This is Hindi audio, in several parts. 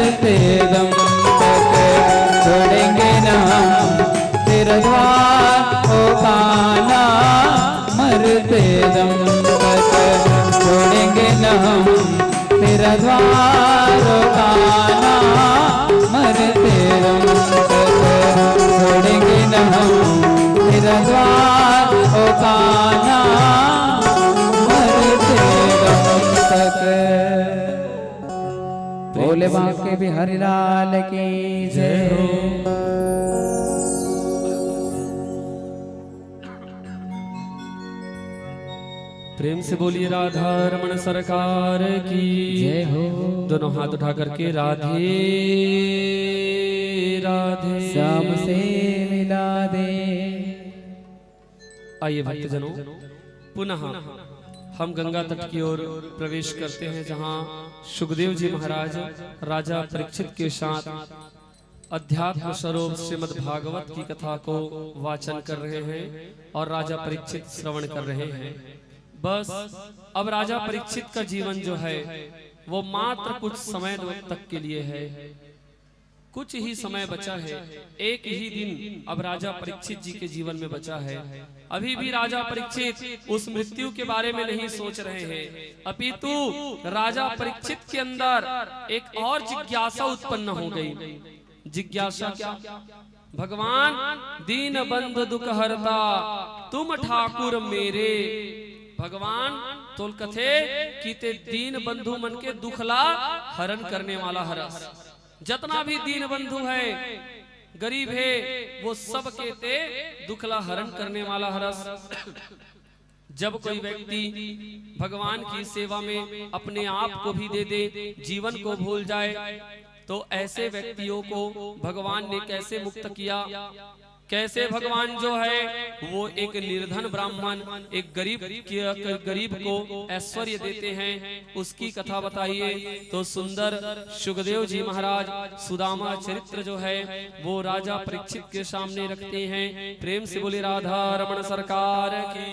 मरते दम तक छोड़ेंगे न हम तेरा द्वार ओ कान्हा, मरते दम तक छोड़ेंगे न हम तेरा द्वार ओ कान्हा, मरते दम तक छोड़ेंगे न हम तेरा द्वार ओ कान्हा, मरते दम तक। भोले बांके बिहारी लाल की जय हो। प्रेम से बोलिए राधा रमण सरकार की जय हो। दोनों हाथ उठा करके राधे राधे श्याम से मिला दे। आइए भक्तजनों, पुनः हम गंगा तट की ओर प्रवेश करते हैं, जहां सुखदेव जी महाराज राजा परीक्षित के साथ अध्यात्म स्वरूप श्रीमद् भागवत की कथा को वाचन कर रहे हैं और राजा परीक्षित श्रवण कर रहे हैं। बस अब राजा परीक्षित का जीवन जो है वो मात्र कुछ समय तक के लिए है, कुछ ही समय बचा है, एक ही दिन अब राजा परीक्षित जी के जीवन में बचा है। अभी भी राजा परीक्षित उस मृत्यु के बारे में नहीं सोच रहे हैं, अपितु राजा परीक्षित के अंदर एक और जिज्ञासा उत्पन्न हो गई। जिज्ञासा क्या? भगवान दीन बंधु दुख हरता तुम ठाकुर मेरे। भगवान तोल कथे कीते दीन बंधु मन के दुखला हरण करने वाला हरस। जितना भी दीन बंधु है, गरीब है, वो सब कहते दुखला हरण करने वाला हरस। जब कोई व्यक्ति भगवान की सेवा में अपने आप को भी दे दे, जीवन को भूल जाए, तो ऐसे व्यक्तियों को भगवान ने कैसे मुक्त किया? कैसे भगवान जो है वो एक निर्धन ब्राह्मण, एक गरीब को ऐश्वर्य देते हैं, उसकी कथा बताइए। तो सुंदर सुखदेव जी महाराज सुदामा चरित्र जो है वो राजा परीक्षित के सामने रखते हैं। प्रेम से बोले राधा रमण सरकार की।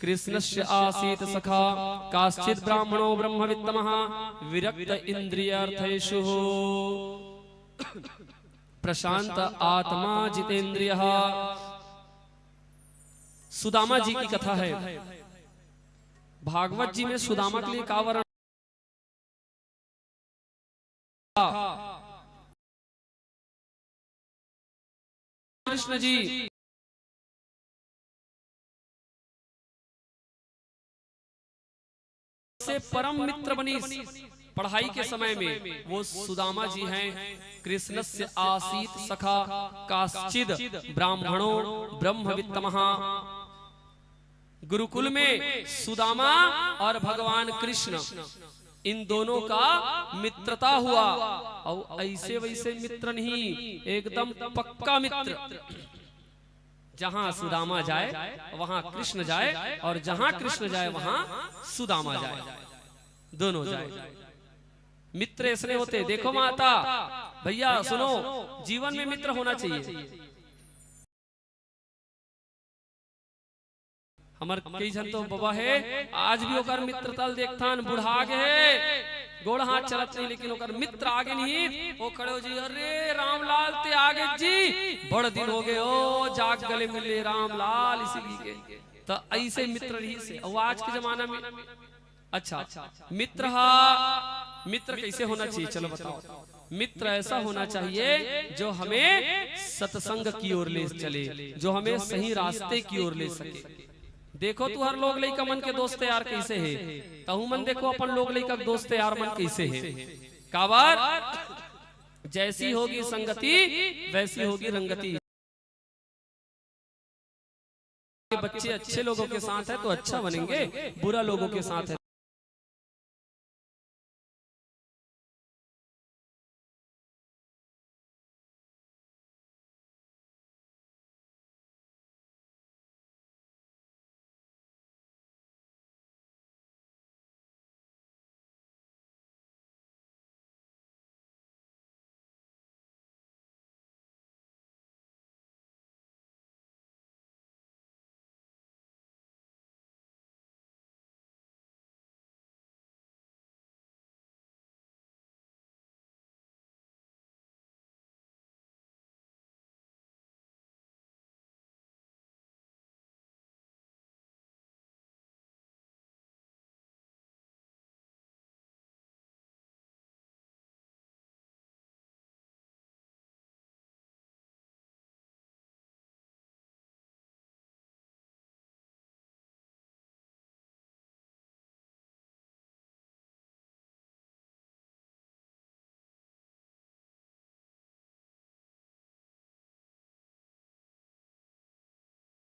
कृष्णस्य आसीत सखा काश्चित् ब्राह्मणो ब्रह्मवित्तमः विरक्त इंद्रियार्थेषु प्रशांत आत्मा जितेंद्रिय। सुदामा जी की कथा है। भागवत जी में सुदामा के लिए का वर्णन? कृष्ण जी से परम मित्र बनी पढ़ाई के समय में वो सुदामा जी हैं। कृष्णस्य आसीत सखा काश्चिद ब्राह्मणो ब्रह्मवित्तमः। गुरुकुल में सुदामा और भगवान कृष्ण इन दोनों का मित्रता हुआ, और ऐसे वैसे मित्र नहीं, एकदम पक्का मित्र। जहां सुदामा जाए वहां कृष्ण जाए, और जहां कृष्ण जाए वहां सुदामा जाए, दोनों जाए। मित्र ऐसे होते। देखो माता भैया सुनो, जीवन में मित्र होना चाहिए। हमार कई जन तो बाबा है, आज भी ओकर मित्रता देखथान, बुढ़ा के है, गोड़ हाथ चलत नहीं, लेकिन ओकर मित्र आगे नहीं, वो खड़े हो जी, अरे रामलाल ते आगे जी, बड़ दिन हो गए ओ, जाग गले मिले रामलाल, इसीलिए के तो ऐसे मित्र रही से। और आज के जमाना में अच्छा मित्र कैसे होना चाहिए? चलो बताओ। मित्र ऐसा होना चाहिए जो हमें सत्संग की ओर ले चले, जो हमें सही रास्ते की ओर ले सके। देखो तू हर लोग लइका मन के दोस्त यार कैसे है, तहु मन देखो अपन लोग लइका दोस्त यार मन कैसे है। काबर जैसी होगी संगति वैसी होगी रंगति। बच्चे अच्छे लोगों के साथ है तो अच्छा बनेंगे, बुरा लोगों के साथ है